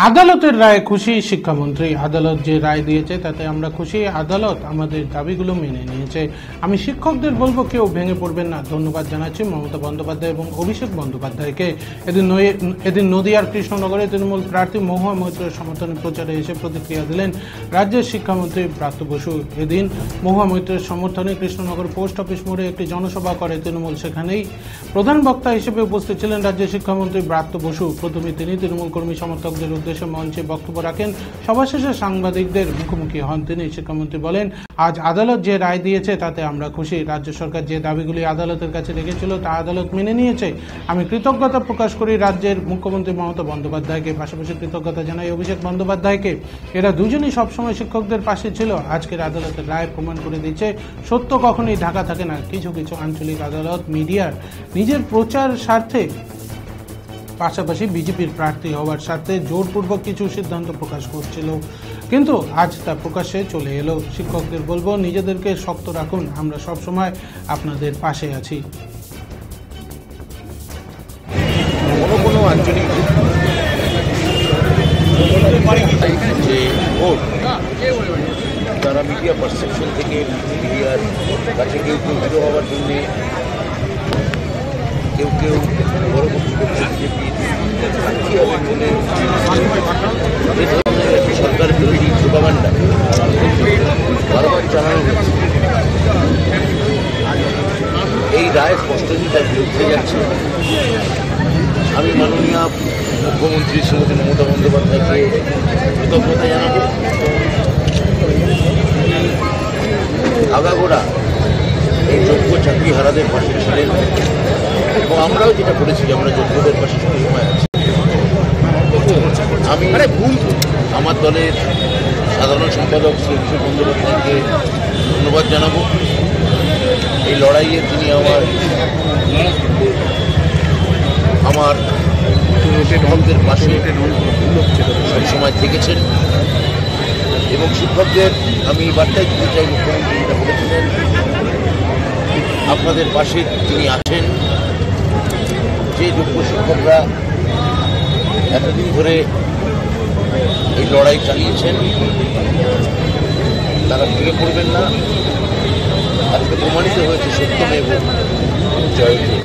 আদালতের রায়ে খুশি শিক্ষামন্ত্রী। আদালত যে রায় দিয়েছে তাতে আমরা খুশি। আদালত আমাদের দাবিগুলো মেনে নিয়েছে। আমি শিক্ষকদের বলবো, কেউ ভেঙে পড়বেন না। ধন্যবাদ জানাচ্ছি মমতা বন্দ্যোপাধ্যায় এবং অভিষেক বন্দ্যোপাধ্যায়কে। এদিন নদিয়ার কৃষ্ণনগরে তৃণমূল প্রার্থী মহুয়া মৈত্রের সমর্থনে প্রচারে এসে প্রতিক্রিয়া দিলেন রাজ্যের শিক্ষামন্ত্রী ব্রাত্য বসু। এদিন মহুয়া মৈত্রের সমর্থনে কৃষ্ণনগর পোস্ট অফিস মোড়ে একটি জনসভা করে তৃণমূল। সেখানেই প্রধান বক্তা হিসেবে উপস্থিত ছিলেন রাজ্যের শিক্ষামন্ত্রী ব্রাত্য বসু। প্রথমে তিনি তৃণমূল কর্মী সমর্থকদের উদ্দেশ্যে মঞ্চে বক্তব্য রাখেন। সভা শেষে সাংবাদিকদের মুখোমুখি হন তিনি। শিক্ষামন্ত্রী বলেন, আজ আদালত যে রায় দিয়েছে তাতে আমরা খুশি। রাজ্য সরকার যে দাবিগুলি আদালতের কাছে রেখেছিল তা আদালত মেনে নিয়েছে। আমি কৃতজ্ঞতা প্রকাশ করি রাজ্যের মুখ্যমন্ত্রী মমতা বন্দ্যোপাধ্যায়কে। পাশাপাশি কৃতজ্ঞতা জানাই অভিষেক বন্দ্যোপাধ্যায়কে। এরা দুজনই সবসময় শিক্ষকদের পাশে ছিল। আজকের আদালতের রায় প্রমাণ করে দিচ্ছে সত্য কখনোই ঢাকা থাকে না। কিছু কিছু আঞ্চলিক আদালত মিডিয়ার নিজের প্রচার স্বার্থে, পাশাপাশি বিজেপির প্রার্থী হওয়ার স্বার্থে জোরপূর্বক কিছু সিদ্ধান্ত প্রকাশ করছিল, কিন্তু আজ তা প্রকাশ্যে চলে এলো। শিক্ষকদের বলবো, নিজেদেরকে শক্ত রাখুন, আমরা সবসময় আপনাদের পাশে আছি। কোনো আঞ্চলিক যে ভোট, তারা মিডিয়া পারসেপশন থেকে মিডিয়ার কাছে কেউ কেউ হিরো হওয়ার জন্যে, কেউ কেউ পরবর্তী বিজেপির প্রার্থী হওয়ার জন্য সরকার বিরোধী প্রোপাগান্ডা বারবার চালানো হচ্ছে। এই রায় স্পষ্টতই তার বিরুদ্ধে যাচ্ছে। আমি মাননীয় মুখ্যমন্ত্রী শ্রীমতী মমতা বন্দ্যোপাধ্যায়কে কৃতজ্ঞতা জানাব। আগাগোড়া এই যোগ্য চাকরিহারাদের পাশে ছিলেন এবং আমরাও যেটা করেছি, আমরা যোগ্যদের পাশে সবসময় আছি। আমি আমার দলের সাধারণ সম্পাদক শ্রী অভিষেক বন্দ্যোপাধ্যায়কে ধন্যবাদ জানাবো। এই লড়াইয়ে তিনি শিক্ষকদের পাশে সবসময় থেকেছেন এবং শিক্ষকদের আমি বার্তায় দিতে চাই, মুখ্যমন্ত্রী যেটা বলেছিলেন, আপনাদের পাশে তিনি আছেন। যে যোগ্য শিক্ষকরা এতদিন ধরে এই লড়াই চালিয়েছেন তারা ভেঙে পড়বেন না। আজকে প্রমাণিত হয়েছে সত্যমেব জয়তে।